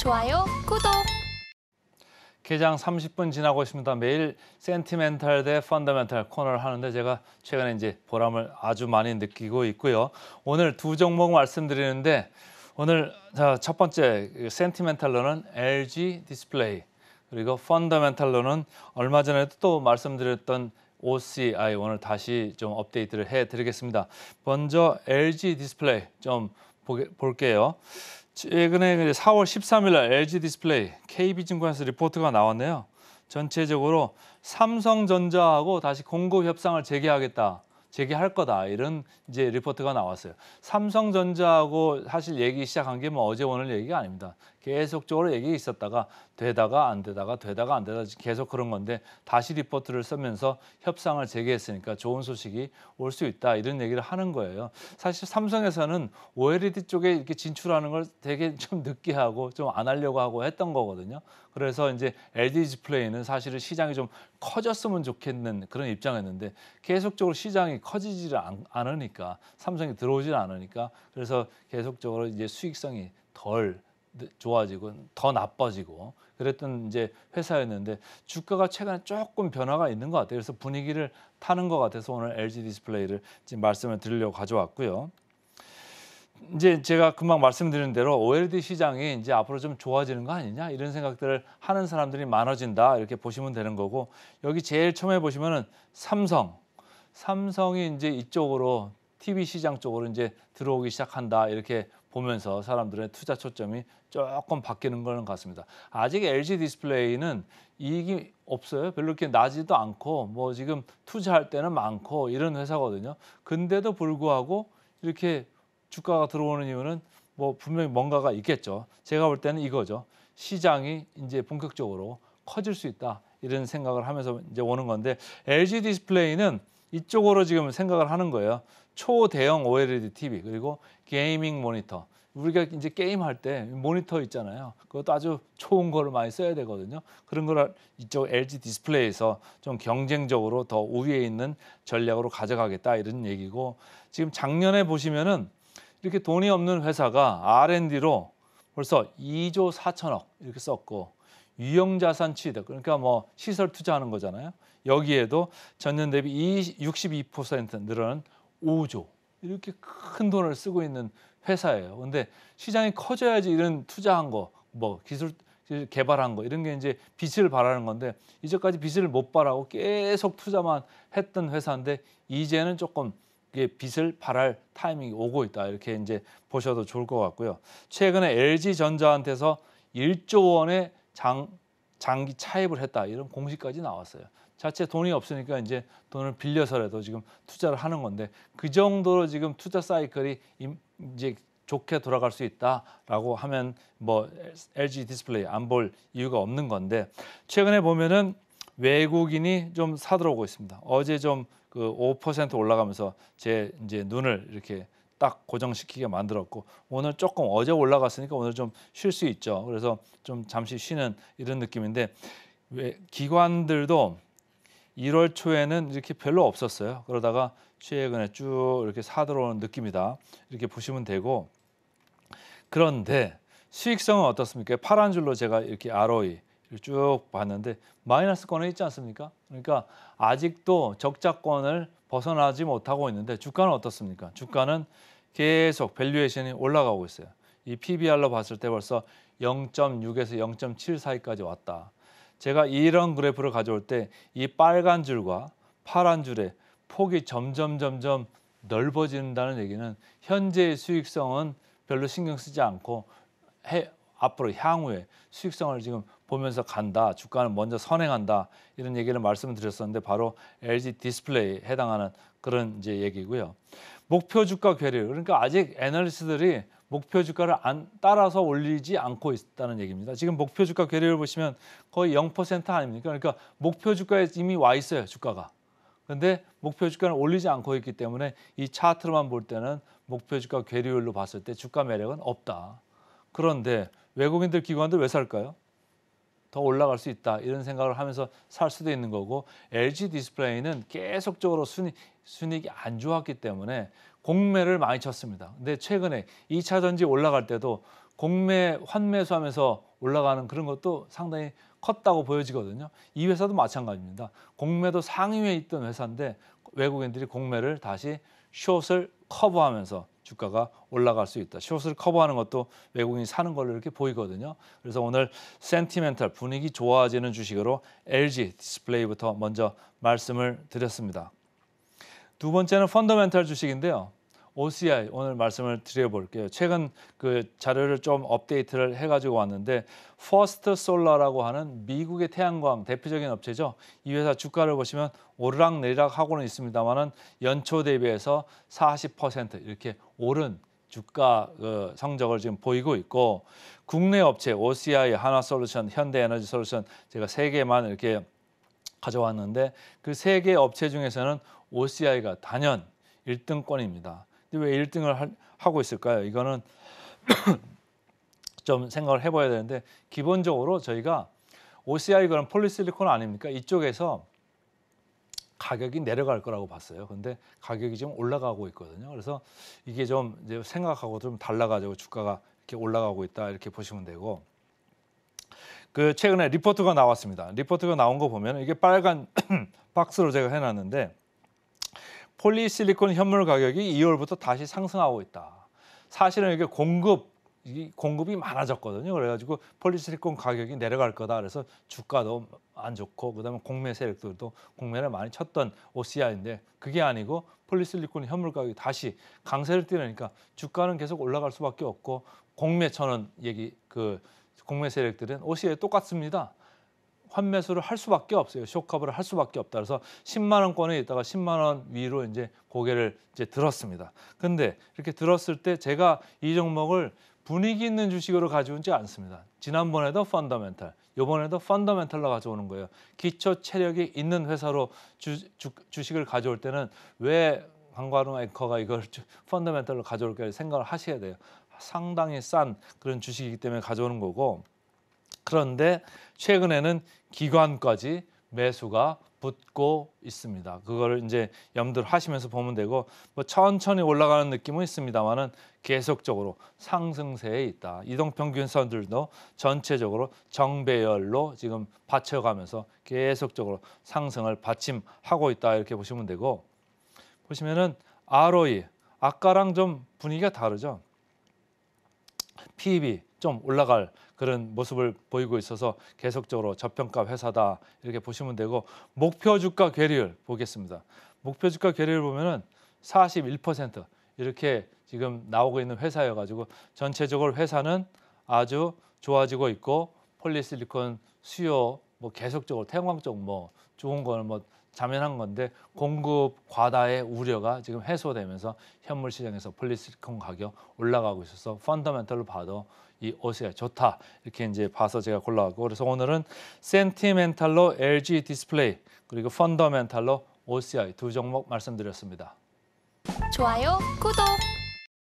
좋아요, 구독. 개장 30분 지나고 있습니다. 매일 센티멘탈 대 펀더멘탈 코너를 하는데 제가 최근에 이제 보람을 아주 많이 느끼고 있고요. 오늘 두 종목 말씀드리는데 오늘 첫 번째 센티멘탈로는 LG 디스플레이, 그리고 펀더멘탈로는 얼마 전에도 또 말씀드렸던 OCI 오늘 다시 좀 업데이트를 해드리겠습니다. 먼저 LG 디스플레이 좀 볼게요. 최근에 4월 13일 날 LG 디스플레이 KB증권에서 리포트가 나왔네요. 전체적으로 삼성전자하고 다시 공급 협상을 재개할 거다, 이런 이제 리포트가 나왔어요. 삼성전자하고 사실 얘기 시작한 게 뭐 어제 오늘 얘기가 아닙니다. 계속적으로 얘기 있었다가 되다가 안 되다가 계속 그런 건데 다시 리포트를 쓰면서 협상을 재개했으니까 좋은 소식이 올 수 있다, 이런 얘기를 하는 거예요. 사실 삼성에서는 OLED 쪽에 이렇게 진출하는 걸 되게 좀 늦게 하고 좀 안 하려고 하고 했던 거거든요. 그래서 이제 LG 디스플레이는 사실은 시장이 좀 커졌으면 좋겠는 그런 입장이었는데 계속적으로 시장이 커지지를 않으니까, 삼성이 들어오질 않으니까, 그래서 계속적으로 이제 수익성이 덜 좋아지고 더 나빠지고 그랬던 이제 회사였는데 주가가 최근에 조금 변화가 있는 것 같아요. 그래서 분위기를 타는 것 같아서 오늘 LG 디스플레이를 지금 말씀을 드리려고 가져왔고요. 이제 제가 금방 말씀드린 대로 OLED 시장이 이제 앞으로 좀 좋아지는 거 아니냐, 이런 생각들을 하는 사람들이 많아진다, 이렇게 보시면 되는 거고, 여기 제일 처음에 보시면은 삼성이 이제 이쪽으로 TV 시장 쪽으로 이제 들어오기 시작한다, 이렇게 보면서 사람들의 투자 초점이 조금 바뀌는 것 같습니다. 아직 LG 디스플레이는 이익이 없어요. 별로 이렇게 나지도 않고 뭐 지금 투자할 때는 많고 이런 회사거든요. 근데도 불구하고 이렇게 주가가 들어오는 이유는 뭐 분명히 뭔가가 있겠죠. 제가 볼 때는 이거죠. 시장이 이제 본격적으로 커질 수 있다, 이런 생각을 하면서 이제 오는 건데, LG 디스플레이는 이쪽으로 지금 생각을 하는 거예요. 초대형 OLED TV, 그리고 게이밍 모니터. 우리가 이제 게임할 때 모니터 있잖아요. 그것도 아주 좋은 거를 많이 써야 되거든요. 그런 걸 이쪽 LG 디스플레이에서 좀 경쟁적으로 더 우위에 있는 전략으로 가져가겠다, 이런 얘기고, 지금 작년에 보시면은 이렇게 돈이 없는 회사가 R&D로 벌써 2조 4천억 이렇게 썼고, 유형자산 취득, 그러니까 뭐 시설 투자하는 거잖아요. 여기에도 전년 대비 62% 늘어난 5조, 이렇게 큰 돈을 쓰고 있는 회사예요. 근데 시장이 커져야지 이런 투자한 거, 뭐 기술 개발한 거, 이런 게 이제 빚을 발하는 건데, 이제까지 빚을 못 발하고 계속 투자만 했던 회사인데 이제는 조금 빚을 발할 타이밍이 오고 있다, 이렇게 이제 보셔도 좋을 것 같고요. 최근에 LG전자한테서 1조 원의 장기 차입을 했다, 이런 공시까지 나왔어요. 자체 돈이 없으니까 이제 돈을 빌려서라도 지금 투자를 하는 건데, 그 정도로 지금 투자 사이클이 이제 좋게 돌아갈 수 있다라고 하면 뭐 LG 디스플레이 안 볼 이유가 없는 건데, 최근에 보면은 외국인이 좀 사들어오고 있습니다. 어제 좀 그 5% 올라가면서 제 이제 눈을 이렇게 딱 고정시키게 만들었고, 오늘 조금 어제 올라갔으니까 오늘 좀 쉴 수 있죠. 그래서 좀 잠시 쉬는 이런 느낌인데, 기관들도 1월 초에는 이렇게 별로 없었어요. 그러다가 최근에 쭉 이렇게 사들어오는 느낌이다, 이렇게 보시면 되고, 그런데 수익성은 어떻습니까? 파란 줄로 제가 이렇게 ROE 쭉 봤는데 마이너스권에 있지 않습니까? 그러니까 아직도 적자권을 벗어나지 못하고 있는데, 주가는 어떻습니까? 주가는 계속 밸류에이션이 올라가고 있어요. 이 PBR로 봤을 때 벌써 0.6에서 0.7 사이까지 왔다. 제가 이런 그래프를 가져올 때 이 빨간 줄과 파란 줄의 폭이 점점 넓어진다는 얘기는 현재의 수익성은 별로 신경 쓰지 않고 앞으로 향후에 수익성을 지금 보면서 간다, 주가는 먼저 선행한다, 이런 얘기를 말씀드렸었는데 바로 LG 디스플레이에 해당하는 그런 이제 얘기고요. 목표 주가 괴리, 그러니까 아직 애널리스트들이 목표 주가를 따라서 올리지 않고 있다는 얘기입니다. 지금 목표 주가 괴리를 보시면 거의 0% 아닙니까? 그러니까 목표 주가에 이미 와 있어요, 주가가. 그런데 목표 주가는 올리지 않고 있기 때문에 이 차트로만 볼 때는 목표 주가 괴리율로 봤을 때 주가 매력은 없다. 그런데 외국인들, 기관들 왜 살까요? 더 올라갈 수 있다, 이런 생각을 하면서 살 수도 있는 거고, LG 디스플레이는 계속적으로 순이익이 안 좋았기 때문에 공매를 많이 쳤습니다. 근데 최근에 2차 전지 올라갈 때도 공매 환매수하면서 올라가는 그런 것도 상당히 컸다고 보여지거든요. 이 회사도 마찬가지입니다. 공매도 상위에 있던 회사인데 외국인들이 공매를 다시 숏을 커버하면서 주가가 올라갈 수 있다. 숏을 커버하는 것도 외국인이 사는 걸로 이렇게 보이거든요. 그래서 오늘 센티멘탈 분위기 좋아지는 주식으로 LG 디스플레이부터 먼저 말씀을 드렸습니다. 두 번째는 펀더멘탈 주식인데요. OCI 오늘 말씀을 드려볼게요. 최근 그 자료를 좀 업데이트를 해가지고 왔는데 퍼스트 솔라라고 하는 미국의 태양광 대표적인 업체죠. 이 회사 주가를 보시면 오르락내리락 하고는 있습니다만은 연초 대비해서 40% 이렇게 오른 주가 성적을 지금 보이고 있고 국내 업체 OCI, 하나솔루션, 현대에너지솔루션 제가 3개만 이렇게 가져왔는데 그 3개 업체 중에서는 OCI가 단연 1등권입니다. 근데 왜 1등을 하고 있을까요? 이거는 좀 생각을 해봐야 되는데 기본적으로 저희가 OCI 그런 폴리실리콘 아닙니까? 이쪽에서 가격이 내려갈 거라고 봤어요. 근데 가격이 지금 올라가고 있거든요. 그래서 이게 좀 이제 생각하고 좀 달라가지고 주가가 이렇게 올라가고 있다 이렇게 보시면 되고 그 최근에 리포트가 나왔습니다. 리포트가 나온 거 보면 이게 빨간 박스로 제가 해놨는데 폴리실리콘 현물 가격이 2월부터 다시 상승하고 있다. 사실은 이게 공급이 많아졌거든요. 그래가지고 폴리실리콘 가격이 내려갈 거다. 그래서 주가도 안 좋고 그다음에 공매 세력들도 공매를 많이 쳤던 OCI인데 그게 아니고 폴리실리콘 현물 가격이 다시 강세를 띠니까 주가는 계속 올라갈 수밖에 없고 공매 쳐는 공매 세력들은 OCI 똑같습니다. 환매수를 할 수밖에 없어요. 숏커버를 할 수밖에 없다. 그래서 10만 원권에 있다가 10만 원 위로 이제 고개를 이제 들었습니다. 근데 이렇게 들었을 때 제가 이 종목을 분위기 있는 주식으로 가져오지 않습니다. 지난번에도 펀더멘탈, 이번에도 펀더멘탈로 가져오는 거예요. 기초 체력이 있는 회사로 주식을 가져올 때는 왜 한과룡 앵커가 이걸 펀더멘탈로 가져올까 생각을 하셔야 돼요. 상당히 싼 그런 주식이기 때문에 가져오는 거고 그런데 최근에는 기관까지 매수가 붙고 있습니다. 그거를 이제 염두를 하시면서 보면 되고 뭐 천천히 올라가는 느낌은 있습니다만은 계속적으로 상승세에 있다. 이동평균선들도 전체적으로 정배열로 지금 받쳐가면서 계속적으로 상승을 받침하고 있다 이렇게 보시면 되고 보시면은 ROE 아까랑 좀 분위기가 다르죠. PEB 좀 올라갈 그런 모습을 보이고 있어서 계속적으로 저평가 회사다 이렇게 보시면 되고 목표 주가 괴리율 보겠습니다. 목표 주가 괴리율 보면은 41% 이렇게 지금 나오고 있는 회사여가지고 전체적으로 회사는 아주 좋아지고 있고 폴리실리콘 수요 뭐 계속적으로 태양광 쪽 뭐 좋은 거는 뭐 자면한 건데 공급 과다의 우려가 지금 해소되면서 현물 시장에서 폴리실리콘 가격 올라가고 있어서 펀더멘털로 봐도 이 OCI 좋다 이렇게 이제 봐서 제가 골라왔고 그래서 오늘은 센티멘탈로 LG 디스플레이 그리고 펀더멘탈로 OCI 두 종목 말씀드렸습니다. 좋아요, 구독.